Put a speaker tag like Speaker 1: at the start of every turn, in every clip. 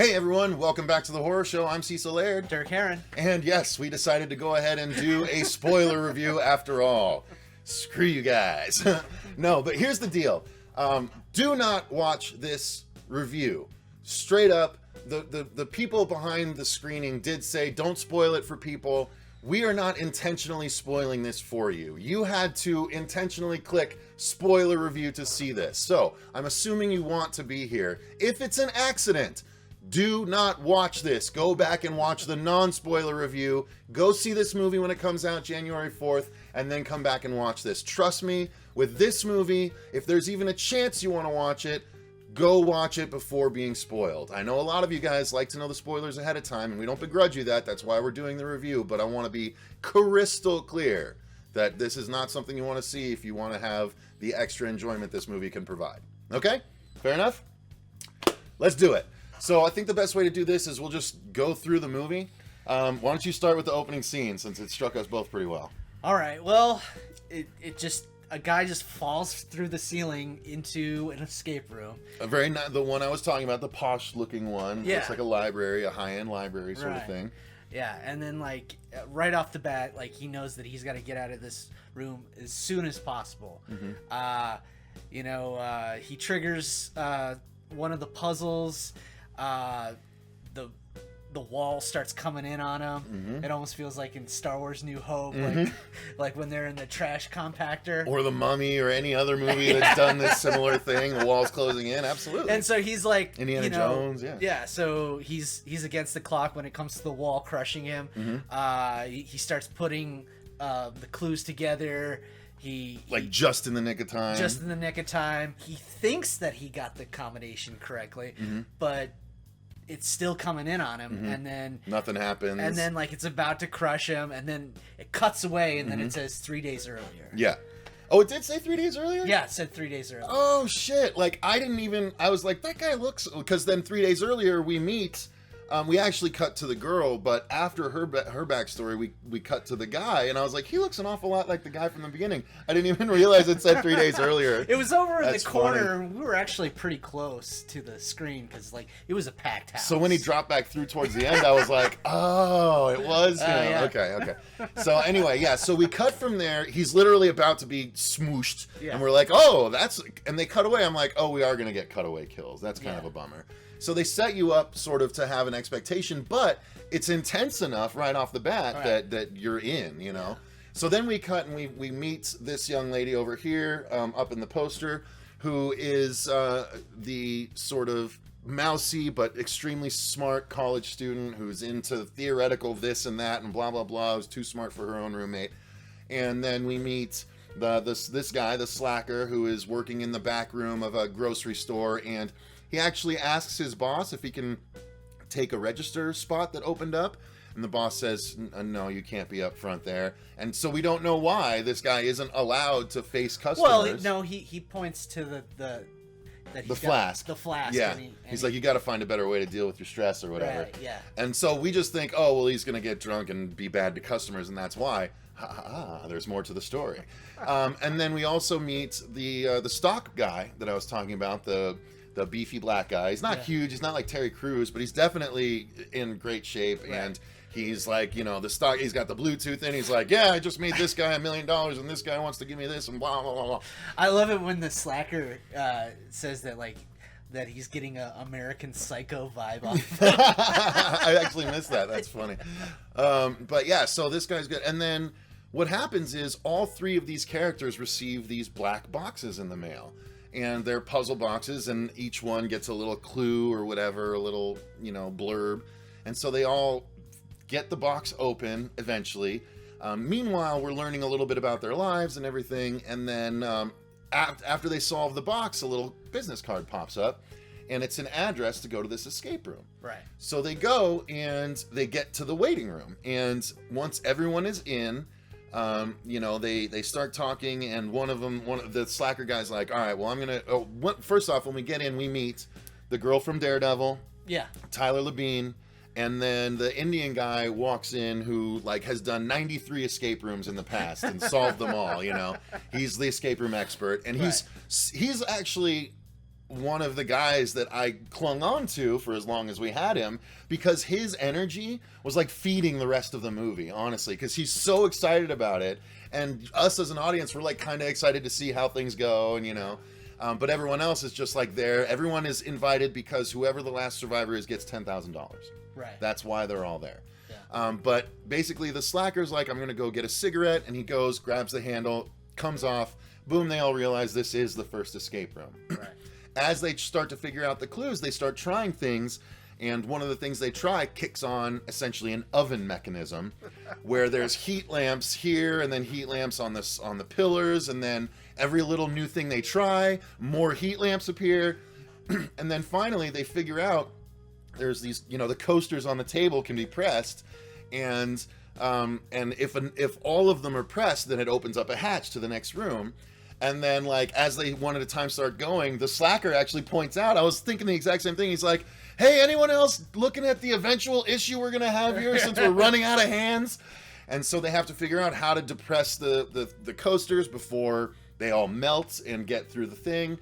Speaker 1: Hey everyone, welcome back to the horror show. I'm Cecil, Laird.
Speaker 2: Derk, Harron.
Speaker 1: And yes, we decided to go ahead and do a spoiler review after all. Screw you guys. No, but here's the deal. Do not watch this review. Straight up, the people behind the screening did say don't spoil it for people. We are not intentionally spoiling this for you. You had to intentionally click spoiler review to see this. So I'm assuming you want to be here. If it's an accident, do not watch this. Go back and watch the non-spoiler review. Go see this movie when it comes out January 4th, and then come back and watch this. Trust me, with this movie, if there's even a chance you want to watch it, go watch it before being spoiled. I know a lot of you guys like to know the spoilers ahead of time, and we don't begrudge you that. That's why we're doing the review, but I want to be crystal clear that this is not something you want to see if you want to have the extra enjoyment this movie can provide. Okay? Fair enough? Let's do it. So I think the best way to do this is we'll just go through the movie. Why don't you start with the opening scene, since it struck us both pretty well.
Speaker 2: All right. Well, a guy just falls through the ceiling into an escape room.
Speaker 1: The one I was talking about, the posh-looking one.
Speaker 2: Yeah.
Speaker 1: Looks like a library, a high-end library sort of thing.
Speaker 2: Yeah, and then right off the bat, he knows that he's got to get out of this room as soon as possible. Mm-hmm. He triggers one of the puzzles. The wall starts coming in on him. Mm-hmm. It almost feels like in Star Wars New Hope,
Speaker 1: mm-hmm.
Speaker 2: like when they're in the trash compactor.
Speaker 1: Or The Mummy, or any other movie that's done this similar thing. The wall's closing in, absolutely.
Speaker 2: And so he's like...
Speaker 1: Indiana Jones, yeah.
Speaker 2: Yeah, so he's against the clock when it comes to the wall crushing him. Mm-hmm. He starts putting the clues together.
Speaker 1: Just in the nick of time.
Speaker 2: Just in the nick of time. He thinks that he got the combination correctly,
Speaker 1: mm-hmm.
Speaker 2: but it's still coming in on him,
Speaker 1: mm-hmm.
Speaker 2: and then
Speaker 1: nothing happens,
Speaker 2: and then it's about to crush him, and then it cuts away, and then
Speaker 1: mm-hmm.
Speaker 2: it says 3 days earlier.
Speaker 1: Yeah. Oh, it did say 3 days earlier?
Speaker 2: Yeah, it said 3 days earlier.
Speaker 1: Oh shit. I was like, that guy looks, because then 3 days earlier we meet. We actually cut to the girl, but after her backstory, we cut to the guy, and I was like, he looks an awful lot like the guy from the beginning. I didn't even realize it said 3 days earlier.
Speaker 2: It was over in
Speaker 1: That's
Speaker 2: the corner.
Speaker 1: funny.
Speaker 2: We were actually pretty close to the screen because it was a packed house.
Speaker 1: So when he dropped back through towards the end, I was like, oh, it was him.
Speaker 2: Yeah.
Speaker 1: Okay. So anyway, yeah. So we cut from there. He's literally about to be smooshed,
Speaker 2: yeah.
Speaker 1: and we're like, oh, and they cut away. I'm like, oh, we are gonna get cutaway kills. That's kind of a bummer. So they set you up sort of to have an expectation, but it's intense enough right off the bat that you're in, you know? So then we cut and we meet this young lady over here up in the poster, who is the sort of mousy but extremely smart college student who's into theoretical this and that and blah, blah, blah, who's too smart for her own roommate. And then we meet this guy, the slacker, who is working in the back room of a grocery store, and he actually asks his boss if he can take a register spot that opened up, and the boss says, no, you can't be up front there. And so we don't know why this guy isn't allowed to face customers.
Speaker 2: Well, no, he points to the
Speaker 1: flask.
Speaker 2: The flask.
Speaker 1: Yeah. He's like, you got to find a better way to deal with your stress or whatever.
Speaker 2: Right, yeah.
Speaker 1: And so we just think, oh, well, he's going to get drunk and be bad to customers, and that's why. There's more to the story. And then we also meet the stock guy that I was talking about, the beefy black guy. He's not huge. He's not like Terry Crews, but he's definitely in great shape. Right. And he's like, the stock, he's got the Bluetooth in. He's like, yeah, I just made this guy $1 million and this guy wants to give me this and blah, blah, blah, blah.
Speaker 2: I love it when the slacker says that, that he's getting a American Psycho vibe off.
Speaker 1: I actually missed that. That's funny. But yeah, so this guy's good. And then what happens is all three of these characters receive these black boxes in the mail. And they're puzzle boxes, and each one gets a little clue or whatever, a little, blurb. And so they all get the box open eventually. Meanwhile, we're learning a little bit about their lives and everything. And then after they solve the box, a little business card pops up, and it's an address to go to this escape room.
Speaker 2: Right.
Speaker 1: So they go, and they get to the waiting room. And once everyone is in, they start talking, and one of the slacker guy's like, all right, well, first off, when we get in, we meet the girl from Daredevil, Tyler Labine, and then the Indian guy walks in who has done 93 escape rooms in the past and solved them all. He's the escape room expert, and he's actually one of the guys that I clung on to for as long as we had him, because his energy was like feeding the rest of the movie, honestly, because he's so excited about it, and us as an audience were like kind of excited to see how things go, and you know, but everyone else is just like there. Everyone is invited because whoever the last survivor is gets $10,000.
Speaker 2: Right.
Speaker 1: That's why they're all there.
Speaker 2: Yeah.
Speaker 1: But basically the slacker's like, I'm gonna go get a cigarette, and he goes, grabs the handle, comes off, boom, they all realize this is the first escape room.
Speaker 2: Right.
Speaker 1: As they start to figure out the clues, they start trying things, and one of the things they try kicks on essentially an oven mechanism where there's heat lamps here and then heat lamps on the pillars, and then every little new thing they try, more heat lamps appear. And then finally they figure out there's these, you know, the coasters on the table can be pressed, and if all of them are pressed, then it opens up a hatch to the next room. And then, like, as they one at a time start going, the slacker actually points out, I was thinking the exact same thing. He's like, hey, anyone else looking at the eventual issue we're going to have here since we're running out of hands? And so they have to figure out how to depress the coasters before they all melt and get through the thing.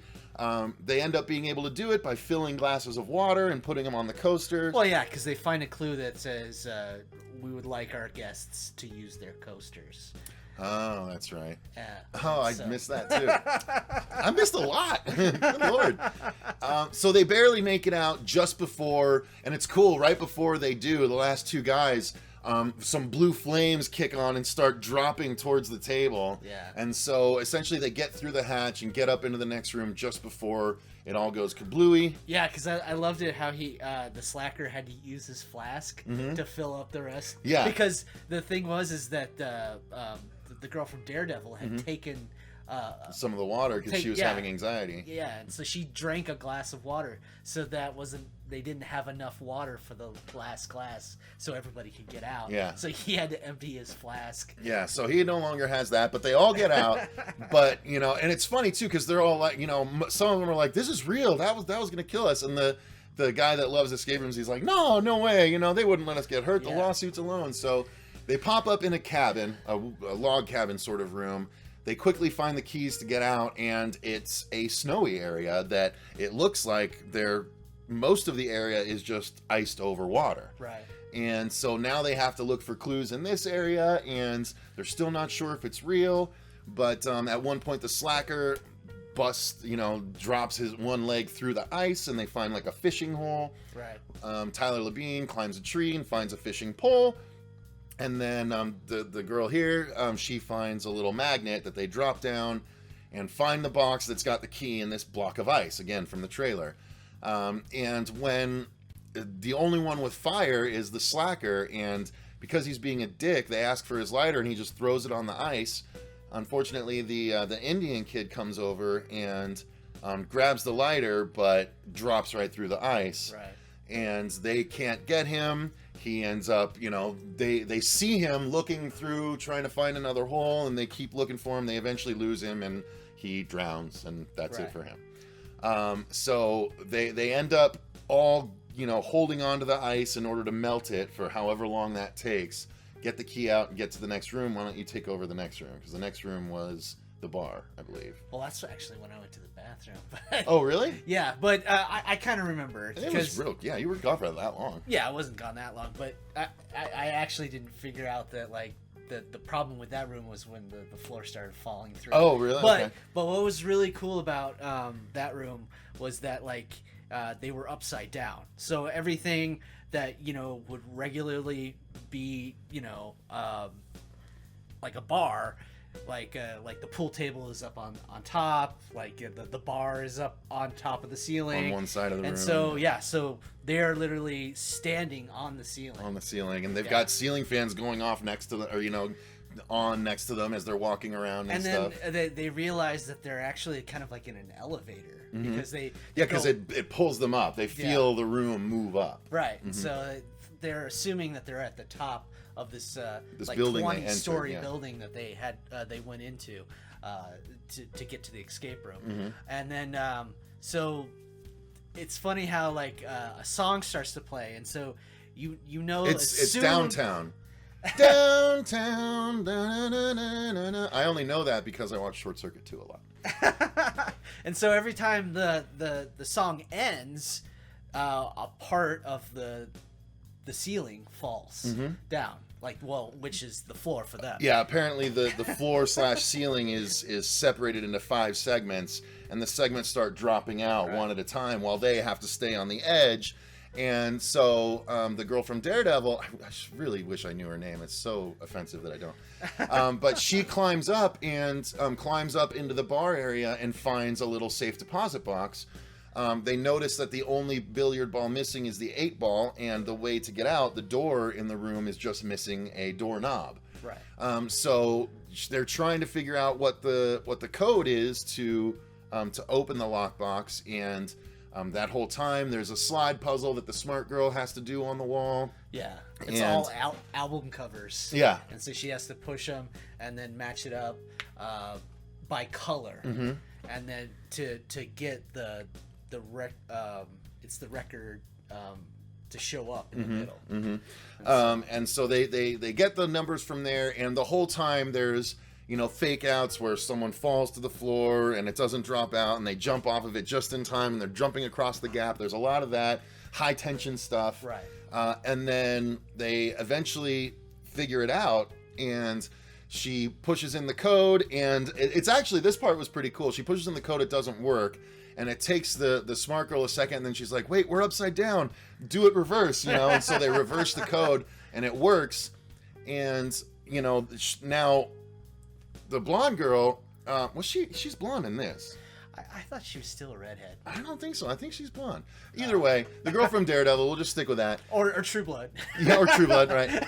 Speaker 1: They end up being able to do it by filling glasses of water and putting them on the coaster.
Speaker 2: Well, yeah, because they find a clue that says, we would like our guests to use their coasters.
Speaker 1: Oh, that's right.
Speaker 2: Yeah.
Speaker 1: I missed that too. I missed a lot. Good Lord. So they barely make it out just before, and it's cool, right before they do, the last two guys, some blue flames kick on and start dropping towards the table.
Speaker 2: Yeah.
Speaker 1: And so essentially they get through the hatch and get up into the next room just before it all goes kablooey.
Speaker 2: Yeah, because I loved it how the slacker had to use his flask to fill up the rest.
Speaker 1: Yeah.
Speaker 2: Because the thing was that the girl from Daredevil had taken
Speaker 1: Some of the water because she was having anxiety.
Speaker 2: Yeah, and so she drank a glass of water, so they didn't have enough water for the last glass, so everybody could get out.
Speaker 1: Yeah.
Speaker 2: So he had to empty his flask.
Speaker 1: Yeah, so he no longer has that, but they all get out. But you know, and it's funny too because they're all like, you know, some of them are like, "This is real. That was gonna kill us," and the guy that loves escape rooms, he's like, "No, no way. You know, they wouldn't let us get hurt. The lawsuits alone." So they pop up in a cabin, a log cabin sort of room. They quickly find the keys to get out, and it's a snowy area that it looks like most of the area is just iced over water.
Speaker 2: Right.
Speaker 1: And so now they have to look for clues in this area, and they're still not sure if it's real. But at one point, the slacker drops his one leg through the ice, and they find like a fishing hole.
Speaker 2: Right.
Speaker 1: Tyler Labine climbs a tree and finds a fishing pole. And then the girl here, she finds a little magnet that they drop down and find the box that's got the key in this block of ice, again, from the trailer. And when the only one with fire is the slacker, and because he's being a dick, they ask for his lighter, and he just throws it on the ice. Unfortunately, the Indian kid comes over and grabs the lighter, but drops right through the ice.
Speaker 2: Right.
Speaker 1: And they can't get him. He ends up, they see him looking through, trying to find another hole, and they keep looking for him. They eventually lose him, and he drowns, and that's it for him. So they end up all, holding onto the ice in order to melt it for however long that takes. Get the key out and get to the next room. Why don't you take over the next room? Because the next room was the bar, I believe.
Speaker 2: Well, that's actually when I went to the bathroom.
Speaker 1: Oh, really?
Speaker 2: Yeah, but I kind of remember.
Speaker 1: It was real. Yeah, you were gone for that long.
Speaker 2: Yeah, I wasn't gone that long, but I actually didn't figure out that, like, the problem with that room was when the floor started falling through.
Speaker 1: Oh, really?
Speaker 2: But
Speaker 1: okay.
Speaker 2: But what was really cool about that room was that, like, they were upside down. So everything that, would regularly be, like a bar, like the pool table is up on top, like the bar is up on top of the ceiling
Speaker 1: on one side of the room.
Speaker 2: And so they're literally standing on the ceiling.
Speaker 1: And they've got ceiling fans going off next to on next to them as they're walking around and stuff.
Speaker 2: Then they realize that they're actually kind of like in an elevator because
Speaker 1: because it pulls them up. They feel the room move up.
Speaker 2: Right. So they're assuming that they're at the top of this like
Speaker 1: building
Speaker 2: 20-story building that they went into to get to the escape room. And then so it's funny how, like, a song starts to play, and so you know
Speaker 1: it's downtown. Downtown. Da-na-na-na-na-na. I only know that because I watched Short Circuit 2 a lot.
Speaker 2: And so every time the song ends, a part of the ceiling falls down. Like, well, which is the floor for them.
Speaker 1: Yeah, apparently the floor / ceiling is separated into 5 segments, and the segments start dropping out one at a time while they have to stay on the edge. And so the girl from Daredevil, I really wish I knew her name. It's so offensive that I don't. But she climbs up and climbs up into the bar area and finds a little safe deposit box. They notice that the only billiard ball missing is the 8 ball, and the way to get out, the door in the room is just missing a doorknob.
Speaker 2: Right.
Speaker 1: So they're trying to figure out what the code is to open the lockbox, and that whole time there's a slide puzzle that the smart girl has to do on the wall.
Speaker 2: Yeah, it's all album covers.
Speaker 1: Yeah,
Speaker 2: and so she has to push them and then match it up by color, and then to get it's the record to show up in the middle.
Speaker 1: And so they get the numbers from there, and the whole time there's fake outs where someone falls to the floor and it doesn't drop out, and they jump off of it just in time, and they're jumping across the gap. There's a lot of that high tension stuff,
Speaker 2: right?
Speaker 1: And then they eventually figure it out, and she pushes in the code, and it's actually, this part was pretty cool. She pushes in the code, it doesn't work. And it takes the smart girl a second, and then she's like, wait, we're upside down. Do it reverse, And so they reverse the code, and it works. And, now the blonde girl, she's blonde in this.
Speaker 2: I thought she was still a redhead.
Speaker 1: I don't think so. I think she's blonde. Either way, the girl from Daredevil, we'll just stick with that.
Speaker 2: Or True Blood.
Speaker 1: Yeah, or True Blood, right.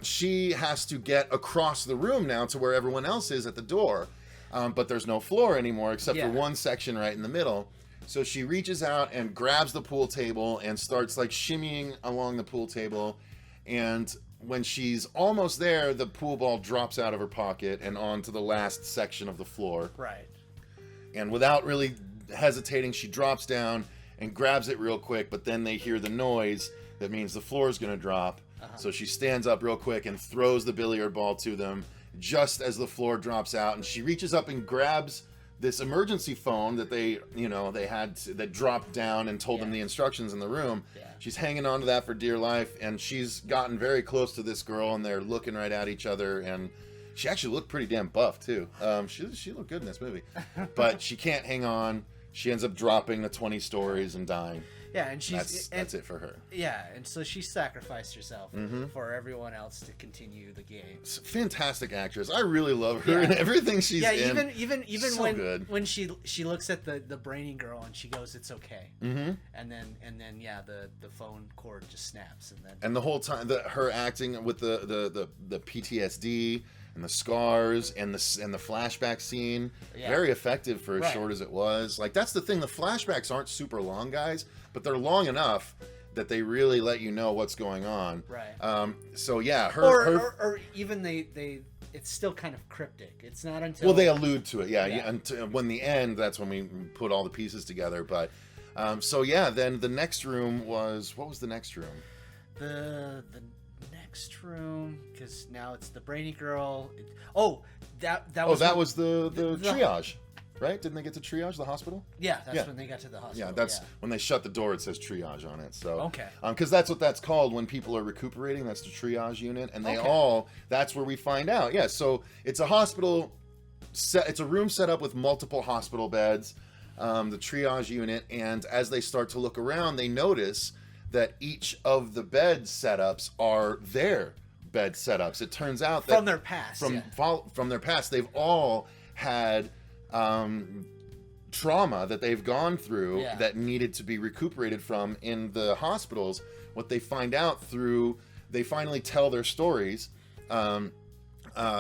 Speaker 1: She has to get across the room now to where everyone else is at the door. But there's no floor anymore except for one section right in the middle. So she reaches out and grabs the pool table and starts like shimmying along the pool table. And when she's almost there, the pool ball drops out of her pocket and onto the last section of the floor.
Speaker 2: Right.
Speaker 1: And without really hesitating, she drops down and grabs it real quick. But then they hear the noise. That means the floor is going to drop. So she stands up real quick and throws the billiard ball to them just as the floor drops out, and she reaches up and grabs this emergency phone that that dropped down and told them the instructions in the room. She's hanging on to that for dear life, and she's gotten very close to this girl, and they're looking right at each other, and she actually looked pretty damn buff too. She looked good in this movie, but she can't hang on. She ends up dropping the 20 stories and dying.
Speaker 2: Yeah, and
Speaker 1: that's it for her.
Speaker 2: Yeah, and so she sacrificed herself for everyone else to continue the game.
Speaker 1: Fantastic actress. I really love her and everything she's in.
Speaker 2: Yeah, even
Speaker 1: so
Speaker 2: when she looks at the brainy girl and she goes, "It's okay," and then the phone cord just snaps, and
Speaker 1: the whole time her acting with the PTSD and the scars and the flashback scene, very effective for as short as it was. Like, that's the thing. The flashbacks aren't super long, guys, but they're long enough that they really let you know what's going on.
Speaker 2: Right.
Speaker 1: So yeah,
Speaker 2: or even they it's still kind of cryptic. It's not until
Speaker 1: they allude to it. Yeah. Until when the end, that's when we put all the pieces together. But then the next room was, what was the next room?
Speaker 2: The next room, because now it's the brainy girl. That was
Speaker 1: the triage, right? Didn't they get to triage the hospital?
Speaker 2: Yeah, that's when they got to the hospital.
Speaker 1: Yeah, that's when they shut the door. It says triage on it. So
Speaker 2: okay,
Speaker 1: because that's what that's called when people are recuperating. That's the triage unit, and that's where we find out. Yeah, so it's a hospital. It's a room set up with multiple hospital beds, the triage unit, and as they start to look around, they notice that each of the bed setups are their bed setups. It turns out that
Speaker 2: from their past,
Speaker 1: from their past, they've all had trauma that they've gone through that needed to be recuperated from in the hospitals. What they find out they finally tell their stories.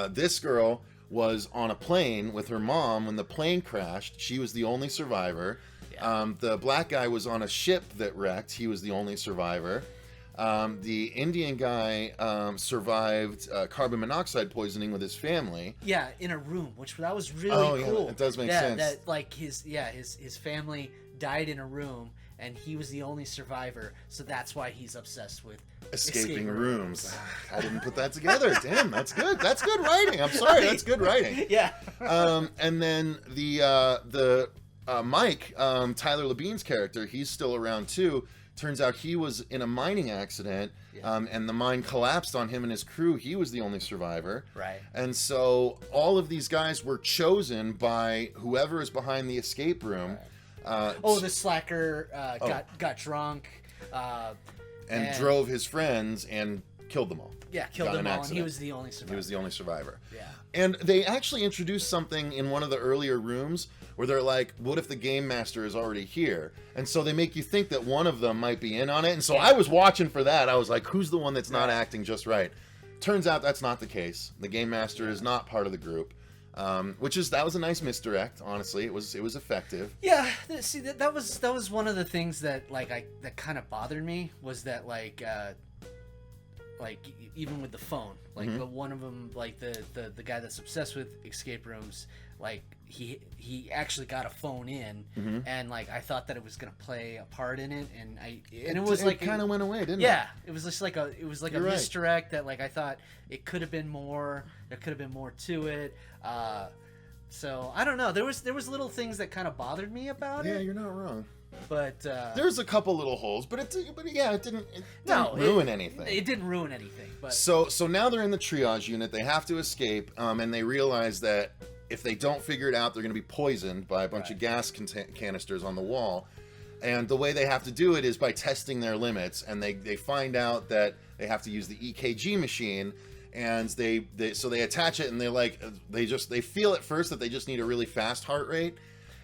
Speaker 1: This girl was on a plane with her mom when the plane crashed. She was the only survivor. The black guy was on a ship that wrecked. He was the only survivor. The Indian guy survived carbon monoxide poisoning with his family.
Speaker 2: Yeah, in a room, that was really cool.
Speaker 1: It does make sense.
Speaker 2: That like his family died in a room, and he was the only survivor. So that's why he's obsessed with
Speaker 1: escaping rooms. I didn't put that together. Damn, that's good. That's good writing. I'm sorry, that's good writing.
Speaker 2: Yeah.
Speaker 1: And then the Mike, Tyler Labine's character, he's still around too. Turns out he was in a mining accident, and the mine collapsed on him and his crew. He was the only survivor.
Speaker 2: Right.
Speaker 1: And so all of these guys were chosen by whoever is behind the escape room.
Speaker 2: Right. The slacker got drunk.
Speaker 1: And drove his friends and killed them all.
Speaker 2: Yeah, killed them all, and he was the only survivor.
Speaker 1: He was the only survivor.
Speaker 2: Yeah.
Speaker 1: And they actually introduced something in one of the earlier rooms where they're like, what if the game master is already here? And so they make you think that one of them might be in on it. And so I was watching for that. I was like, who's the one that's not acting just right? Turns out that's not the case. The game master is not part of the group. That was a nice misdirect, honestly. It was effective.
Speaker 2: Yeah, see, that was one of the things that that kind of bothered me, was that even with the phone, one of them, the guy that's obsessed with escape rooms, he actually got a phone in, and I thought that it was gonna play a part in it, and it
Speaker 1: kind of went away, didn't it?
Speaker 2: Yeah, it was just a
Speaker 1: You're right.
Speaker 2: misdirect that I thought it could have been more. There could have been more to it. So I don't know. There was little things that kind of bothered me about it.
Speaker 1: Yeah, you're not wrong.
Speaker 2: But
Speaker 1: there's a couple little holes, but it didn't ruin anything.
Speaker 2: It didn't ruin anything. But
Speaker 1: so now they're in the triage unit. They have to escape, and they realize that if they don't figure it out, they're going to be poisoned by a bunch of gas canisters on the wall. And the way they have to do it is by testing their limits. And they find out that they have to use the EKG machine. And they attach it, and they feel at first that they just need a really fast heart rate.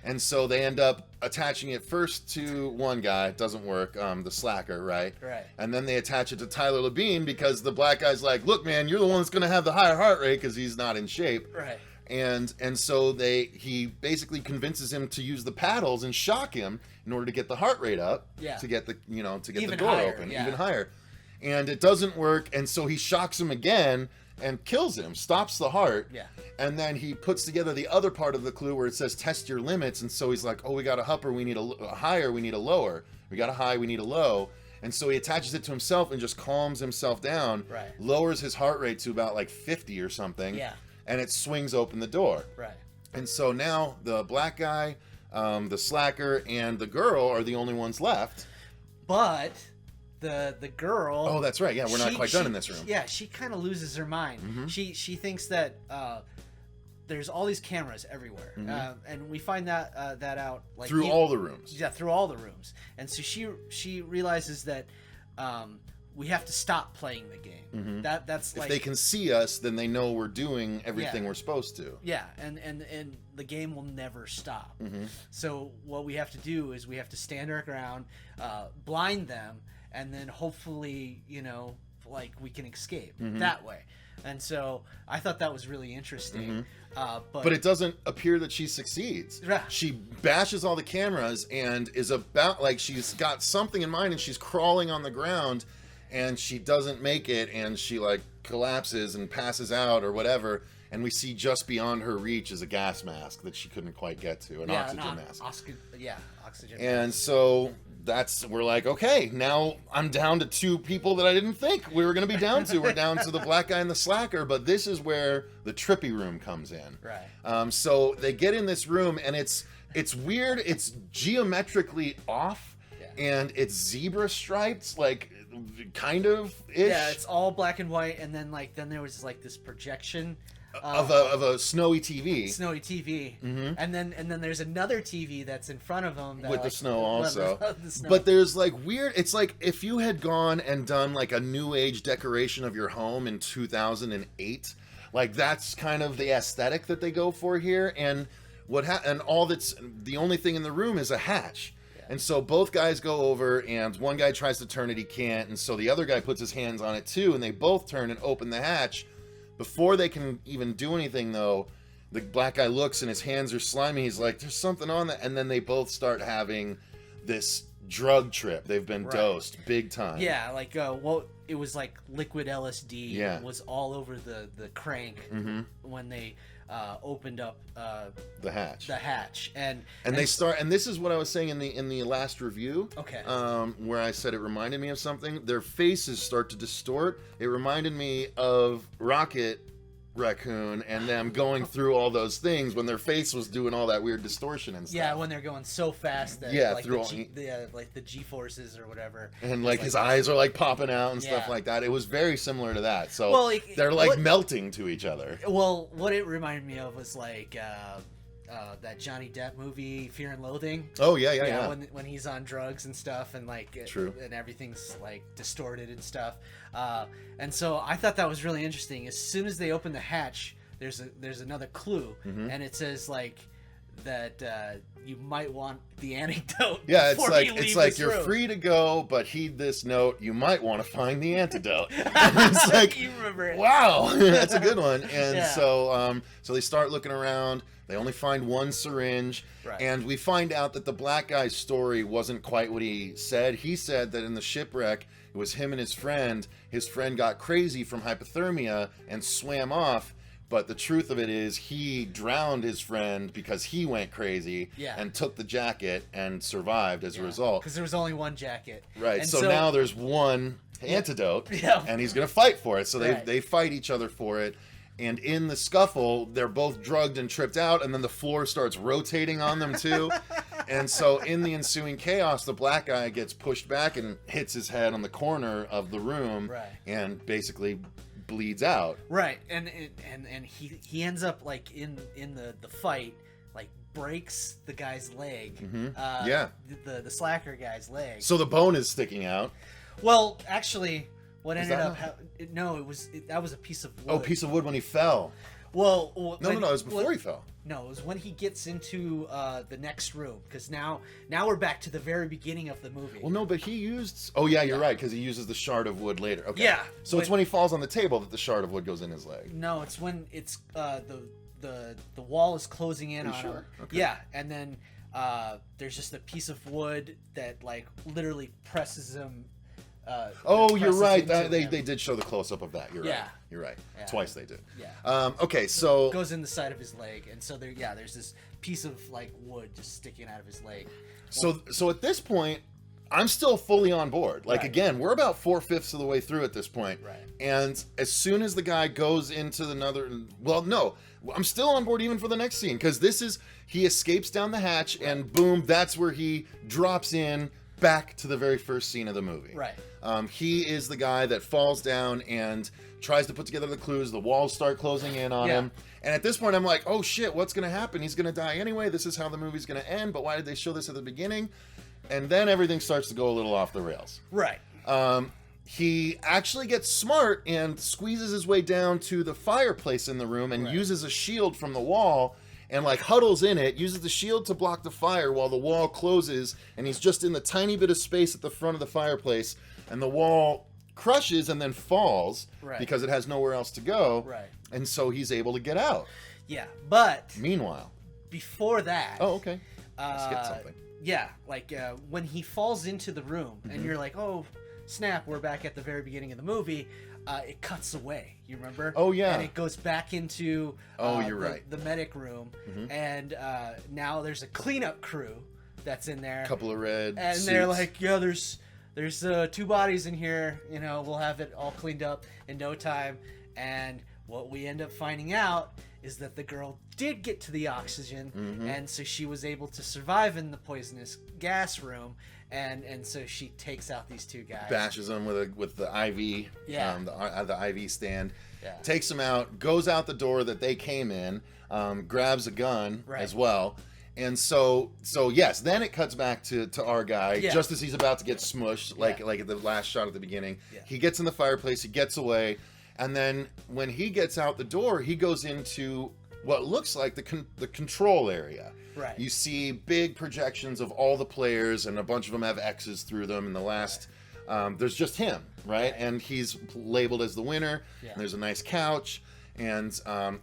Speaker 1: And so they end up attaching it first to one guy. It doesn't work, the slacker, right?
Speaker 2: Right.
Speaker 1: And then they attach it to Tyler Labine because the black guy's like, look, man, you're the one that's going to have the higher heart rate because he's not in shape.
Speaker 2: Right.
Speaker 1: And so he basically convinces him to use the paddles and shock him in order to get the heart rate up.
Speaker 2: Yeah.
Speaker 1: To get the
Speaker 2: Even
Speaker 1: the door
Speaker 2: higher,
Speaker 1: open
Speaker 2: yeah.
Speaker 1: even higher. And it doesn't work, and so he shocks him again and kills him, stops the heart.
Speaker 2: Yeah.
Speaker 1: And then he puts together the other part of the clue where it says test your limits, and so he's like, oh, we got a upper, we need a higher, we need a lower. We got a high, we need a low. And so he attaches it to himself and just calms himself down.
Speaker 2: Right.
Speaker 1: Lowers his heart rate to about 50 or something.
Speaker 2: Yeah.
Speaker 1: And it swings open the door.
Speaker 2: Right.
Speaker 1: And so now the black guy, the slacker, and the girl are the only ones left.
Speaker 2: But the girl...
Speaker 1: Oh, that's right. Yeah, we're not quite done in this room.
Speaker 2: Yeah, she kind of loses her mind.
Speaker 1: Mm-hmm.
Speaker 2: She thinks that there's all these cameras everywhere.
Speaker 1: Mm-hmm.
Speaker 2: And we find that out...
Speaker 1: through all the rooms.
Speaker 2: Yeah, through all the rooms. And so she realizes that we have to stop playing the game.
Speaker 1: Mm-hmm.
Speaker 2: That's
Speaker 1: if they can see us, then they know we're doing everything we're supposed to.
Speaker 2: Yeah, and the game will never stop.
Speaker 1: Mm-hmm.
Speaker 2: So what we have to do is we have to stand our ground, blind them, and then hopefully, we can escape that way. And so I thought that was really interesting. But
Speaker 1: it doesn't appear that she succeeds.
Speaker 2: Right.
Speaker 1: She bashes all the cameras and is about, she's got something in mind, and she's crawling on the ground, and she doesn't make it, and she collapses and passes out or whatever. And we see just beyond her reach is a gas mask that she couldn't quite get to, an oxygen mask.
Speaker 2: Oxygen.
Speaker 1: And so we're like, okay, now I'm down to two people that I didn't think we were going to be down to. We're down to the black guy and the slacker, but this is where the trippy room comes in.
Speaker 2: Right.
Speaker 1: So they get in this room, and it's weird. It's geometrically off, and it's zebra stripes, kind of ish.
Speaker 2: Yeah, it's all black and white, and then there was this projection
Speaker 1: of a snowy TV.
Speaker 2: Mm-hmm. and then there's another TV that's in front of them
Speaker 1: with the snow also.
Speaker 2: The snow.
Speaker 1: But there's weird. It's like if you had gone and done a new age decoration of your home in 2008. That's kind of the aesthetic that they go for here. And the only thing in the room is a hatch. And so both guys go over, and one guy tries to turn it, he can't, and so the other guy puts his hands on it too, and they both turn and open the hatch. Before they can even do anything, though, the black guy looks and his hands are slimy. He's like, there's something on that. And then they both start having this drug trip. They've been dosed big time.
Speaker 2: Yeah, it was like liquid LSD.
Speaker 1: Yeah.
Speaker 2: Was all over the crank when they opened up
Speaker 1: the hatch.
Speaker 2: and
Speaker 1: they start, and this is what I was saying in the last review.
Speaker 2: Okay.
Speaker 1: Where I said it reminded me of something. Their faces start to distort. It reminded me of Rocket Raccoon and them going through all those things when their face was doing all that weird distortion and stuff.
Speaker 2: Yeah, when they're going so fast that like the G forces or whatever,
Speaker 1: and like his eyes are like popping out and stuff like that. It was very similar to that. So they're like melting to each other.
Speaker 2: Well, what it reminded me of was like that Johnny Depp movie Fear and Loathing.
Speaker 1: Oh yeah.
Speaker 2: When he's on drugs and stuff and like and everything's like distorted and stuff. And so I thought that was really interesting. As soon as they open the hatch, there's another clue, and it says like that you might want the antidote.
Speaker 1: Yeah, it's like you're free to go, but heed this note: you might want to find the antidote. It's like,
Speaker 2: you remember it.
Speaker 1: Wow, that's a good one. And so they start looking around. They only find one syringe, and we find out that the black guy's story wasn't quite what he said. He said that in the shipwreck, it was him and his friend. His friend got crazy from hypothermia and swam off. But the truth of it is he drowned his friend because he went crazy and took the jacket and survived as a result.
Speaker 2: Because there was only one jacket.
Speaker 1: Right.
Speaker 2: And
Speaker 1: so now there's one antidote, and he's going to fight for it. So they fight each other for it. And in the scuffle, they're both drugged and tripped out, and then the floor starts rotating on them too. And so in the ensuing chaos, the black guy gets pushed back and hits his head on the corner of the room and basically bleeds out.
Speaker 2: Right. And he ends up like in the fight, like breaks the guy's leg. The slacker guy's leg.
Speaker 1: So the bone is sticking out.
Speaker 2: Well, actually, what ended up that was a piece of wood.
Speaker 1: Oh, piece of wood when he fell.
Speaker 2: Well,
Speaker 1: no, it was before he fell.
Speaker 2: No, it was when he gets into the next room, because now we're back to the very beginning of the movie.
Speaker 1: Well, no, but he used. Oh yeah, you're right, because he uses the shard of wood later. Okay.
Speaker 2: Yeah.
Speaker 1: So it's when he falls on the table that the shard of wood goes in his leg.
Speaker 2: No, it's when it's the wall is closing in on him.
Speaker 1: Okay.
Speaker 2: Yeah, and then there's just a piece of wood that like literally presses him.
Speaker 1: You're right. They did show the close up of that. You're right. You're right.
Speaker 2: Yeah.
Speaker 1: Twice they did.
Speaker 2: Yeah.
Speaker 1: Okay, so
Speaker 2: it goes in the side of his leg, and so there's this piece of like wood just sticking out of his leg.
Speaker 1: So at this point, I'm still fully on board. Like again, we're about 4/5 of the way through at this point.
Speaker 2: Right.
Speaker 1: And as soon as the guy goes into I'm still on board even for the next scene, because he escapes down the hatch, and boom, that's where he drops in back to the very first scene of the movie.
Speaker 2: Right.
Speaker 1: He is the guy that falls down and tries to put together the clues. The walls start closing in on him. And at this point, I'm like, oh shit, what's going to happen? He's going to die anyway. This is how the movie's going to end. But why did they show this at the beginning? And then everything starts to go a little off the rails.
Speaker 2: Right.
Speaker 1: He actually gets smart and squeezes his way down to the fireplace in the room and uses a shield from the wall and like huddles in it, uses the shield to block the fire while the wall closes, and he's just in the tiny bit of space at the front of the fireplace, and the wall crushes and then falls because it has nowhere else to go.
Speaker 2: Right.
Speaker 1: And so he's able to get out.
Speaker 2: Yeah, but
Speaker 1: meanwhile,
Speaker 2: before that.
Speaker 1: Oh, okay. Skip something.
Speaker 2: Yeah, like when he falls into the room, and you're like, oh, snap, we're back at the very beginning of the movie. It cuts away. You remember?
Speaker 1: Oh yeah.
Speaker 2: And it goes back into
Speaker 1: you're right.
Speaker 2: The medic room, and now there's a cleanup crew that's in there.
Speaker 1: A couple of red
Speaker 2: and
Speaker 1: suits.
Speaker 2: They're like, yeah, there's 2 bodies in here. You know, we'll have it all cleaned up in no time. And what we end up finding out is that the girl did get to the oxygen, and so she was able to survive in the poisonous gas room. And so she takes out these 2 guys,
Speaker 1: bashes them with the IV, the IV stand,
Speaker 2: Yeah.
Speaker 1: Takes them out, goes out the door that they came in, grabs a gun as well. And so yes, then it cuts back to our guy just as he's about to get smushed, like at the last shot at the beginning. Yeah. He gets in the fireplace, he gets away, and then when he gets out the door, he goes into what looks like the control area.
Speaker 2: Right.
Speaker 1: You see big projections of all the players, and a bunch of them have X's through them. And the last, there's just him, right? And he's labeled as the winner. Yeah. And there's a nice couch, and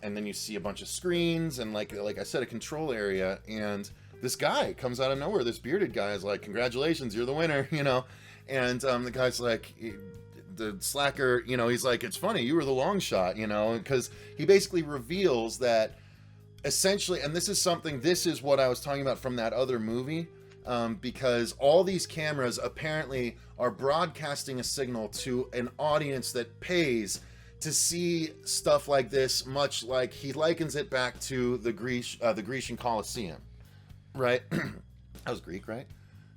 Speaker 1: then you see a bunch of screens, and like I said, a control area. And this guy comes out of nowhere. This bearded guy is like, "Congratulations, you're the winner," you know. And the guy's like, the slacker, you know, he's like, it's funny, you were the long shot, you know, because he basically reveals that essentially, and this is what I was talking about from that other movie, because all these cameras apparently are broadcasting a signal to an audience that pays to see stuff like this, much like he likens it back to the Grecian Colosseum, right? That was Greek, right?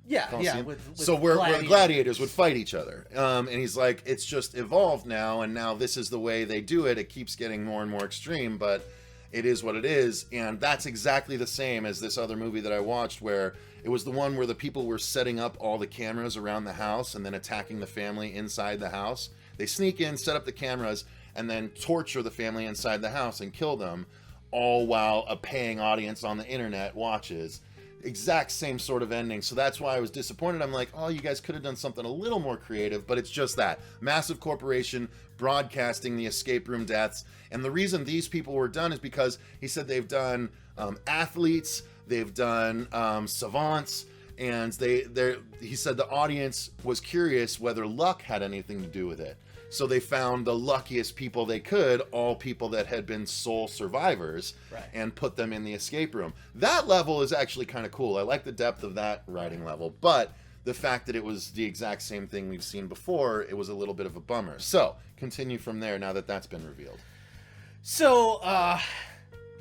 Speaker 2: Yeah,
Speaker 1: Colosseum.
Speaker 2: yeah. With
Speaker 1: so where gladiators would fight each other, and he's like, it's just evolved now, and now this is the way they do it. It keeps getting more and more extreme, but it is what it is, and that's exactly the same as this other movie that I watched, where it was the one where the people were setting up all the cameras around the house and then attacking the family inside the house. They sneak in, set up the cameras, and then torture the family inside the house and kill them, all while a paying audience on the internet watches. Exact same sort of ending. So that's why I was disappointed. I'm like, oh, you guys could have done something a little more creative, but it's just that massive corporation broadcasting the escape room deaths. And the reason these people were done is because he said they've done athletes, they've done savants, and he said the audience was curious whether luck had anything to do with it. So they found the luckiest people they could, all people that had been sole survivors,
Speaker 2: right,
Speaker 1: and put them in the escape room. That level is actually kind of cool. I like the depth of that writing level, but the fact that it was the exact same thing we've seen before, it was a little bit of a bummer. So continue from there now that that's been revealed.
Speaker 2: So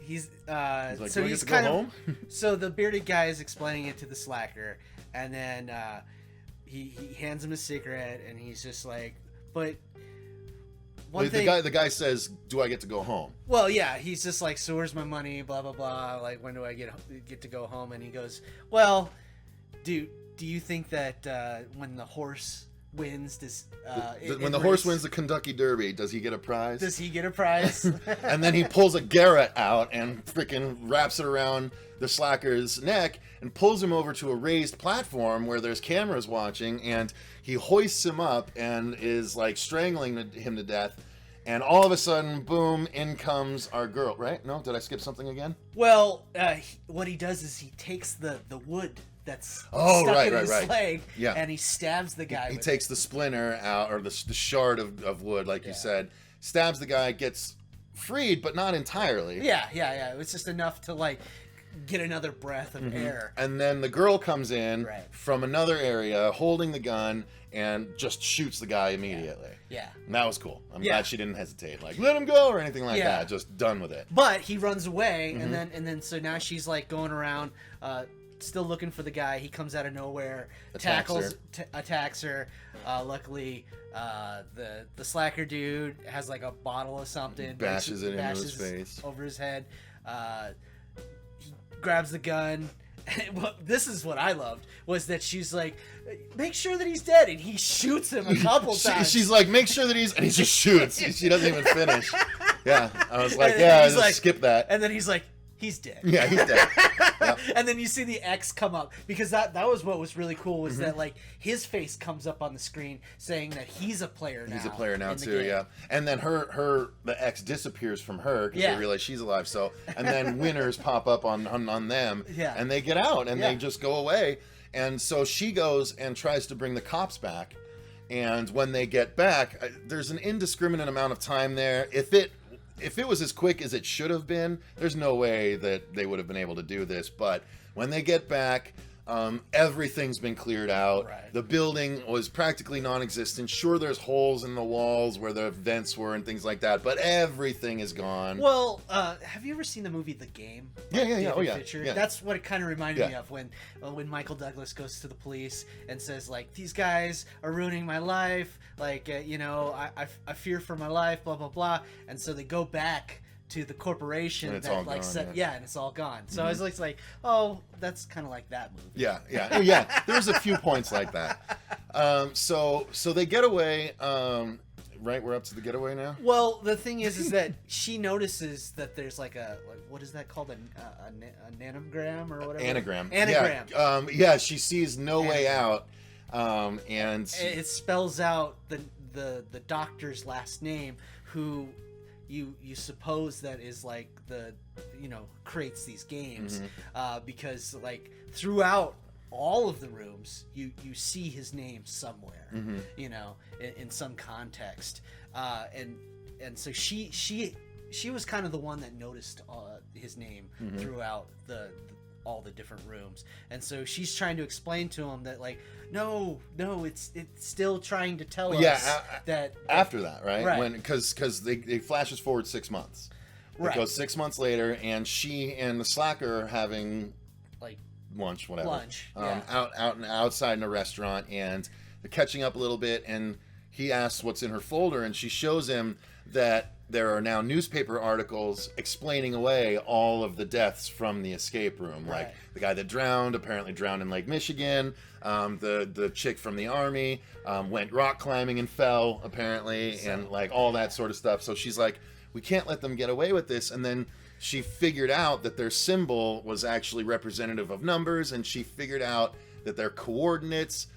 Speaker 2: he's
Speaker 1: like,
Speaker 2: so
Speaker 1: do I
Speaker 2: he's
Speaker 1: get to go
Speaker 2: kind
Speaker 1: home?
Speaker 2: of so the bearded guy is explaining it to the slacker, and then he hands him a cigarette, and he's just like, but one thing,
Speaker 1: the guy says, do I get to go home?
Speaker 2: well, yeah, he's just like, so where's my money, blah blah blah, like, when do I get to go home? And he goes, well, do you think that when the horse wins this
Speaker 1: when the horse wins the Kentucky Derby, does he get a prize?
Speaker 2: does he get a prize?
Speaker 1: And then he pulls a garrote out and freaking wraps it around the slacker's neck and pulls him over to a raised platform where there's cameras watching, and he hoists him up and is like strangling him to death. And all of a sudden, boom, in comes our girl, right? No? Did I skip something again?
Speaker 2: Well, what he does is he takes the wood that's stuck in his leg,
Speaker 1: yeah,
Speaker 2: and he stabs the guy.
Speaker 1: He takes the splinter out, or the shard of wood, like you said, stabs the guy, gets freed, but not entirely.
Speaker 2: Yeah. It's just enough to like get another breath of air.
Speaker 1: And then the girl comes in
Speaker 2: Right.
Speaker 1: from another area, holding the gun, and just shoots the guy immediately.
Speaker 2: Yeah.
Speaker 1: And that was cool. I'm
Speaker 2: Yeah.
Speaker 1: glad she didn't hesitate, like, let him go or anything like that. Just done with it.
Speaker 2: But he runs away, and then so now she's like going around, still looking for the guy. He comes out of nowhere, attacks her. Luckily, the slacker dude has like a bottle of something,
Speaker 1: Bashes it into his face,
Speaker 2: over his head. He grabs the gun. This is what I loved, was that she's like, make sure that he's dead, and he shoots him a couple times.
Speaker 1: She's like, make sure that and he just shoots. She doesn't even finish. Yeah, I was like, skip that.
Speaker 2: And then he's like, he's dead.
Speaker 1: Yeah, he's dead. Yep.
Speaker 2: And then you see the X come up, because that was what was really cool, was that like his face comes up on the screen saying that he's a player now.
Speaker 1: He's a player now too, yeah. And then the X disappears from her because they realize she's alive. So, and then winners pop up on them, and they get out and they just go away. And so she goes and tries to bring the cops back. And when they get back, there's an indiscriminate amount of time there. If it was as quick as it should have been, there's no way that they would have been able to do this. But when they get back, everything's been cleared out.
Speaker 2: Right.
Speaker 1: The building was practically non-existent. Sure, there's holes in the walls where the vents were and things like that, but everything is gone.
Speaker 2: Well, have you ever seen the movie The Game?
Speaker 1: Yeah. Oh, yeah.
Speaker 2: Fincher?
Speaker 1: Yeah.
Speaker 2: That's what it kind of reminded me of when Michael Douglas goes to the police and says, like, these guys are ruining my life. Like, I fear for my life, blah, blah, blah. And so they go back to the corporation
Speaker 1: and it's
Speaker 2: that
Speaker 1: all
Speaker 2: like
Speaker 1: gone,
Speaker 2: said, and it's all gone. So I was like, oh, that's kind of like that movie.
Speaker 1: Yeah. There's a few points like that. So they get away. Right, we're up to the getaway now.
Speaker 2: Well, the thing is that she notices that there's like what is that called, a nanogram or whatever?
Speaker 1: Anagram.
Speaker 2: Yeah.
Speaker 1: She sees no way out, and
Speaker 2: it spells out the doctor's last name, who you suppose that is like the creates these games, because like throughout all of the rooms, you see his name somewhere, you know, in some context, and so she was kind of the one that noticed his name throughout all the different rooms, and so she's trying to explain to him that like no, it's still trying to tell us that
Speaker 1: after that, right?
Speaker 2: Right.
Speaker 1: When because they flashes forward 6 months.
Speaker 2: Right.
Speaker 1: It goes 6 months later, and she and the slacker are having
Speaker 2: like
Speaker 1: lunch, whatever.
Speaker 2: Lunch, yeah.
Speaker 1: outside in a restaurant, and they're catching up a little bit, and he asks what's in her folder, and she shows him that there are now newspaper articles explaining away all of the deaths from the escape room.
Speaker 2: Right.
Speaker 1: Like the guy that apparently drowned in Lake Michigan, the chick from the army, went rock climbing and fell, apparently, and like all that sort of stuff. So she's like, we can't let them get away with this. And then she figured out that their symbol was actually representative of numbers, and she figured out that their coordinates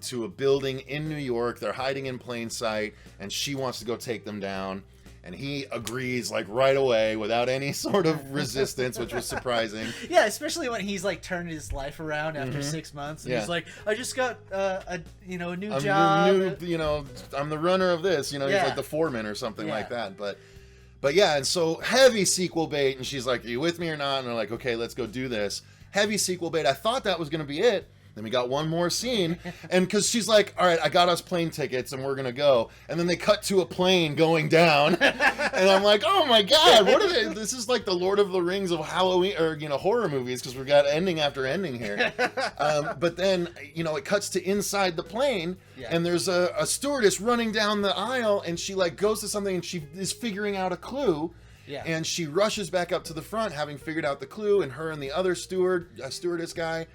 Speaker 1: to a building in New York, they're hiding in plain sight, and she wants to go take them down. And he agrees like right away without any sort of resistance, which was surprising.
Speaker 2: Yeah, especially when he's like turned his life around after 6 months, and he's like, I just got a new job.
Speaker 1: I'm the runner of this. He's like the foreman or something like that. But yeah, and so heavy sequel bait, and she's like, are you with me or not? And they're like, okay, let's go do this. Heavy sequel bait. I thought that was going to be it. Then we got one more scene, and because she's like, all right, I got us plane tickets, and we're going to go. And then they cut to a plane going down, and I'm like, oh my God, what are they? This is like the Lord of the Rings of Halloween, or, horror movies, because we've got ending after ending here. But then, it cuts to inside the plane, and there's a stewardess running down the aisle, and she like goes to something, and she is figuring out a clue. Yeah. And she rushes back up to the front, having figured out the clue, and her and the other stewardess guy,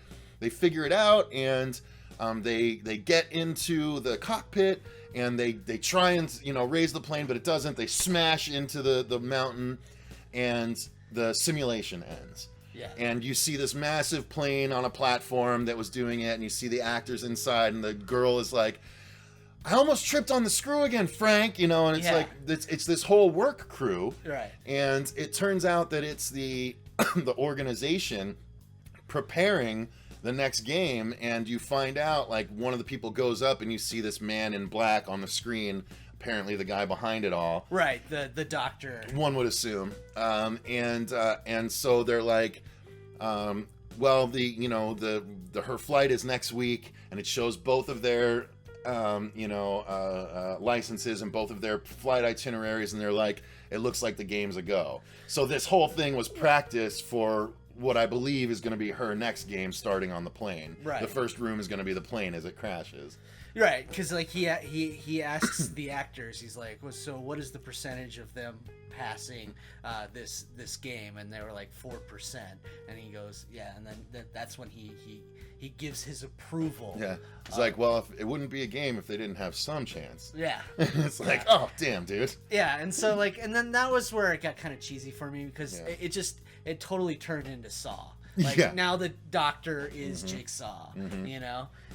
Speaker 1: they figure it out, and they get into the cockpit, and they try and raise the plane, but it doesn't. They smash into the mountain, and the simulation ends. Yeah. And you see this massive plane on a platform that was doing it, and you see the actors inside, and the girl is like, I almost tripped on the screw again, Frank, and it's like it's this whole work crew. Right. And it turns out that it's the the organization preparing the next game, and you find out like one of the people goes up, and you see this man in black on the screen, apparently the guy behind it all. Right, the doctor. One would assume. And so they're like, well, her flight is next week, and it shows both of their licenses and both of their flight itineraries, and they're like, it looks like the game's a go. So this whole thing was practice for what I believe is going to be her next game starting on the plane. Right. The first room is going to be the plane as it crashes. Right, because like he asks the actors, he's like, well, so what is the percentage of them passing this game? And they were like 4%. And he goes, yeah, and then that's when he gives his approval. Yeah, it's like, well, if it wouldn't be a game if they didn't have some chance. Yeah. It's like, oh, damn, dude. Yeah, and so like, and then that was where it got kind of cheesy for me, because it totally turned into Saw. Like now the doctor is Jigsaw,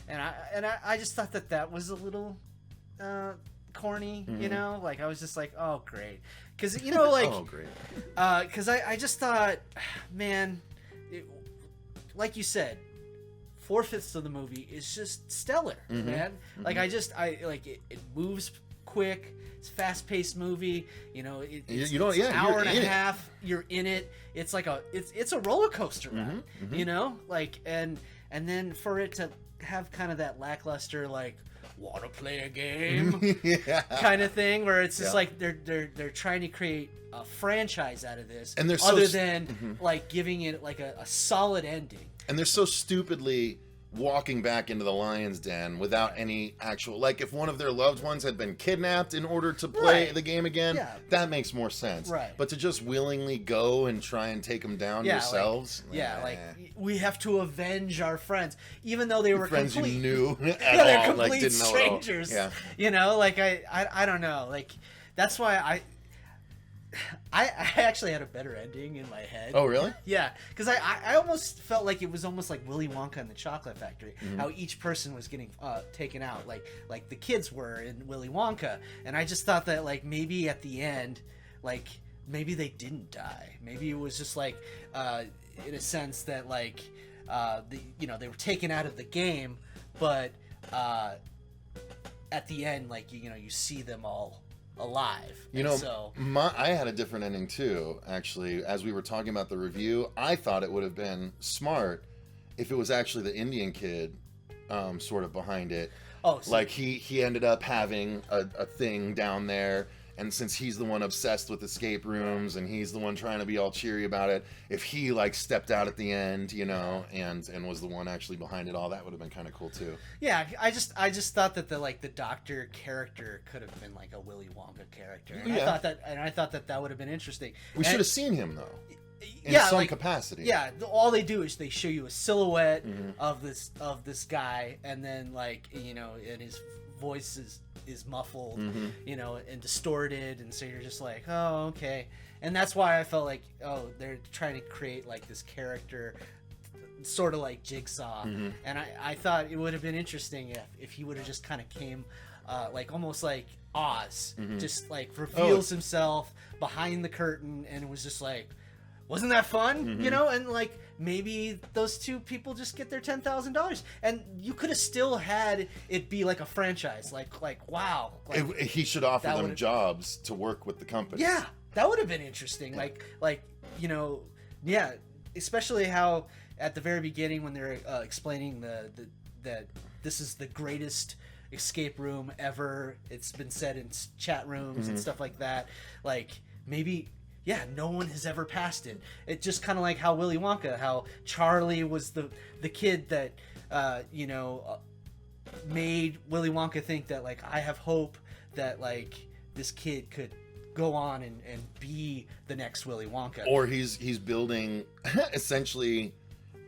Speaker 1: and I just thought that was a little corny, like I was just like, oh great, because oh great, because I just thought, man, like you said, 4/5 of the movie is just stellar, man. Like it moves quick. It's a fast-paced movie. It's an hour and a half. You're in it. It's like it's a roller coaster ride. And then for it to have kind of that lackluster, like, wanna play a game kind of thing, where it's just like they're trying to create a franchise out of this, and other than like giving it like a solid ending. And they're so stupidly walking back into the lion's den without any actual, like, if one of their loved ones had been kidnapped in order to play the game again, that makes more sense. Right. But to just willingly go and try and take them down yourselves, like we have to avenge our friends, even though they were friends you knew at all, they're complete didn't know strangers. At all. Like I don't know, like that's why I actually had a better ending in my head. Oh, really? Yeah, because I almost felt like it was almost like Willy Wonka and the Chocolate Factory, how each person was getting taken out, like the kids were in Willy Wonka, and I just thought that like maybe at the end, like maybe they didn't die. Maybe it was just like in a sense that like
Speaker 2: they were taken out of the game, but at the end, like you see them all alive.
Speaker 1: I had a different ending too. Actually, as we were talking about the review, I thought it would have been smart if it was actually the Indian kid, sort of behind it.
Speaker 2: Oh, so
Speaker 1: like he ended up having a thing down there. And since he's the one obsessed with escape rooms and he's the one trying to be all cheery about it, if he like stepped out at the end, and was the one actually behind it all, that would have been kind of cool too.
Speaker 2: Yeah, I just thought that the doctor character could have been like a Willy Wonka character. And I thought that would have been interesting.
Speaker 1: We should have seen him though. In some capacity.
Speaker 2: Yeah, all they do is they show you a silhouette of this guy, and then and his voice is muffled, and distorted, and so you're just like, oh, okay. And that's why I felt like, oh, they're trying to create like this character sort of like Jigsaw. And I thought it would have been interesting if he would have just kind of came like almost like Oz, just like reveals himself behind the curtain, and it was just like, wasn't that fun? And like maybe those two people just get their $10,000, and you could have still had it be like a franchise. Like wow, like,
Speaker 1: he should offer them jobs to work with the company.
Speaker 2: Yeah, that would have been interesting. Yeah, especially how at the very beginning when they're explaining that this is the greatest escape room ever. It's been said in chat rooms and stuff like that. Like maybe. Yeah, no one has ever passed it. It's just kind of like how Willy Wonka, how Charlie was the kid that, made Willy Wonka think that, like, I have hope that, like, this kid could go on and be the next Willy Wonka.
Speaker 1: Or he's building, essentially,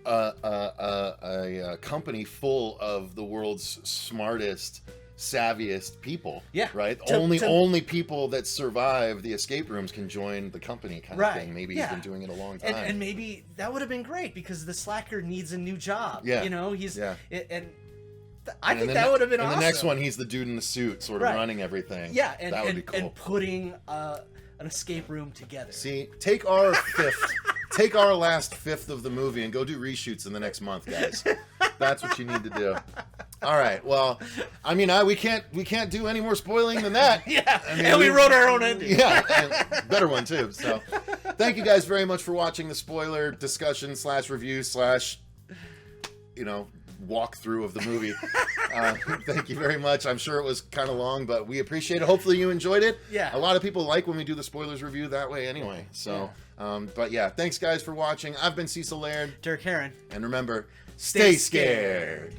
Speaker 1: a company full of the world's smartest, savviest people.
Speaker 2: Yeah.
Speaker 1: Right? Only people that survive the escape rooms can join the company kind of thing. Maybe he's been doing it a long time.
Speaker 2: And maybe that would have been great because the slacker needs a new job.
Speaker 1: Yeah.
Speaker 2: I think that would have been awesome.
Speaker 1: And the next one, he's the dude in the suit sort of running everything.
Speaker 2: Yeah.
Speaker 1: That would be cool.
Speaker 2: And putting an escape room together.
Speaker 1: See, take our fifth. Take our last fifth of the movie and go do reshoots in the next month, guys. That's what you need to do. All right. Well, I mean, we can't do any more spoiling than that.
Speaker 2: Yeah.
Speaker 1: I mean,
Speaker 2: and we wrote our own ending.
Speaker 1: Yeah, and better one too. So, thank you guys very much for watching the spoiler discussion / review / walkthrough of the movie. Thank you very much. I'm sure it was kind of long, but we appreciate it. Hopefully you enjoyed it.
Speaker 2: Yeah.
Speaker 1: A lot of people like when we do the spoilers review that way anyway. So, but yeah, thanks guys for watching. I've been Cecil Laird.
Speaker 2: Derk Harron.
Speaker 1: And remember, stay scared.